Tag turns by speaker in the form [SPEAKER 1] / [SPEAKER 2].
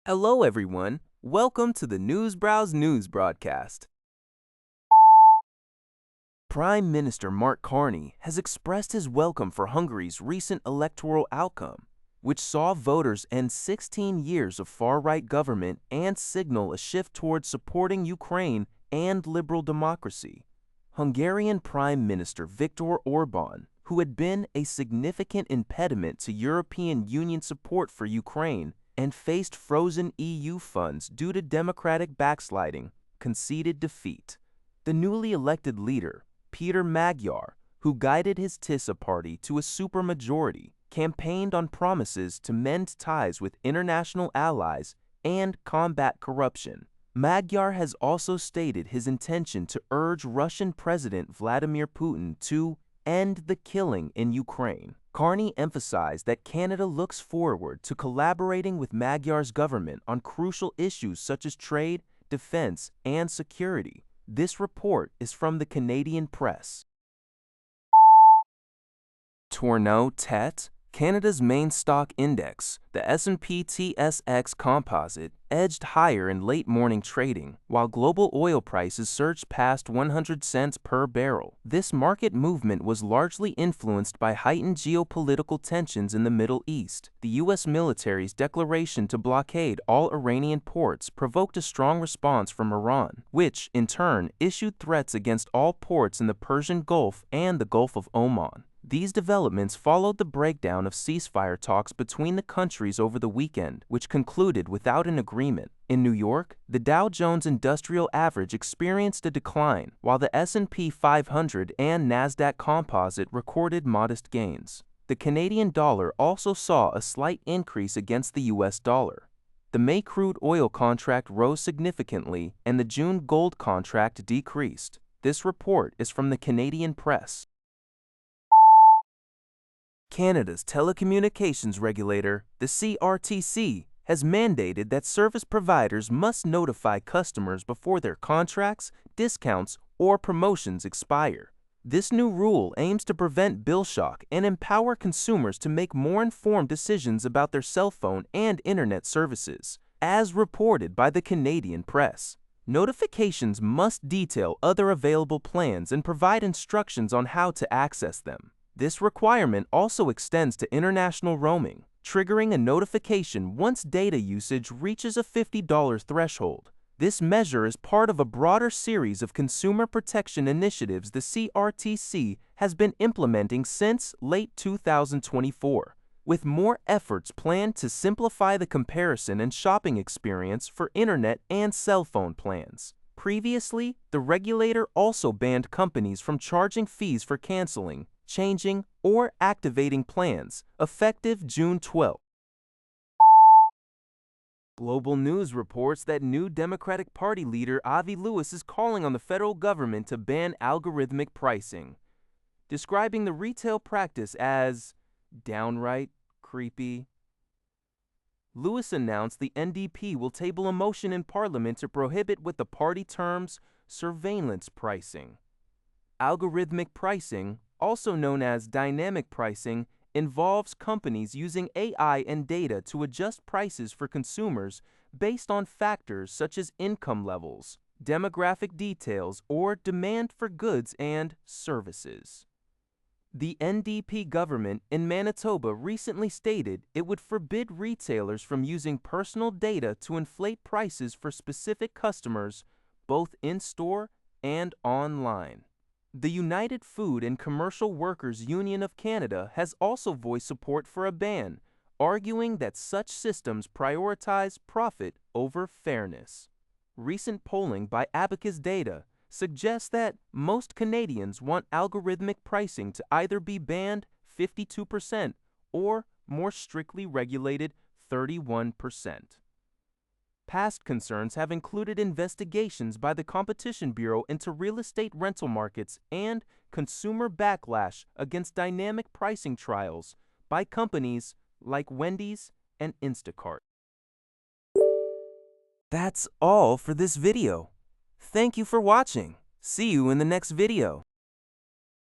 [SPEAKER 1] Hello, everyone. Welcome to the Newsbrowse News broadcast. Prime Minister Mark Carney has expressed his welcome for Hungary's recent electoral outcome, which saw voters end 16 years of far-right government and signal a shift towards supporting Ukraine and liberal democracy. Hungarian Prime Minister Viktor Orbán, who had been a significant impediment to European Union support for Ukraine and faced frozen EU funds due to democratic backsliding, conceded defeat. The newly elected leader, Peter Magyar, who guided his TISA party to a supermajority, campaigned on promises to mend ties with international allies and combat corruption. Magyar has also stated his intention to urge Russian President Vladimir Putin to end the killing in Ukraine. Carney emphasized that Canada looks forward to collaborating with Magyar's government on crucial issues such as trade, defense, and security. This report is from the Canadian press. Tourneau Tet, Canada's main stock index, the S&P/TSX Composite, edged higher in late morning trading, while global oil prices surged past 100 cents per barrel. This market movement was largely influenced by heightened geopolitical tensions in the Middle East. The U.S. military's declaration to blockade all Iranian ports provoked a strong response from Iran, which, in turn, issued threats against all ports in the Persian Gulf and the Gulf of Oman. These developments followed the breakdown of ceasefire talks between the countries over the weekend, which concluded without an agreement. In New York, the Dow Jones Industrial Average experienced a decline, while the S&P 500 and NASDAQ Composite recorded modest gains. The Canadian dollar also saw a slight increase against the U.S. dollar. The May crude oil contract rose significantly, and the June gold contract decreased. This report is from the Canadian press. Canada's telecommunications regulator, the CRTC, has mandated that service providers must notify customers before their contracts, discounts, or promotions expire. This new rule aims to prevent bill shock and empower consumers to make more informed decisions about their cell phone and internet services, as reported by the Canadian press. Notifications must detail other available plans and provide instructions on how to access them. This requirement also extends to international roaming, triggering a notification once data usage reaches a $50 threshold. This measure is part of a broader series of consumer protection initiatives the CRTC has been implementing since late 2024, with more efforts planned to simplify the comparison and shopping experience for internet and cell phone plans. Previously, the regulator also banned companies from charging fees for canceling, changing, or activating plans, effective June 12. Global News reports that new Democratic Party leader Avi Lewis is calling on the federal government to ban algorithmic pricing, describing the retail practice as downright creepy. Lewis announced the NDP will table a motion in Parliament to prohibit what the party terms surveillance pricing. Algorithmic pricing, also known as dynamic pricing, involves companies using AI and data to adjust prices for consumers based on factors such as income levels, demographic details, or demand for goods and services. The NDP government in Manitoba recently stated it would forbid retailers from using personal data to inflate prices for specific customers, both in-store and online. The United Food and Commercial Workers Union of Canada has also voiced support for a ban, arguing that such systems prioritize profit over fairness. Recent polling by Abacus Data suggests that most Canadians want algorithmic pricing to either be banned 52% or more strictly regulated 31%. Past concerns have included investigations by the Competition Bureau into real estate rental markets and consumer backlash against dynamic pricing trials by companies like Wendy's and Instacart. That's all for this video. Thank you for watching. See you in the next video.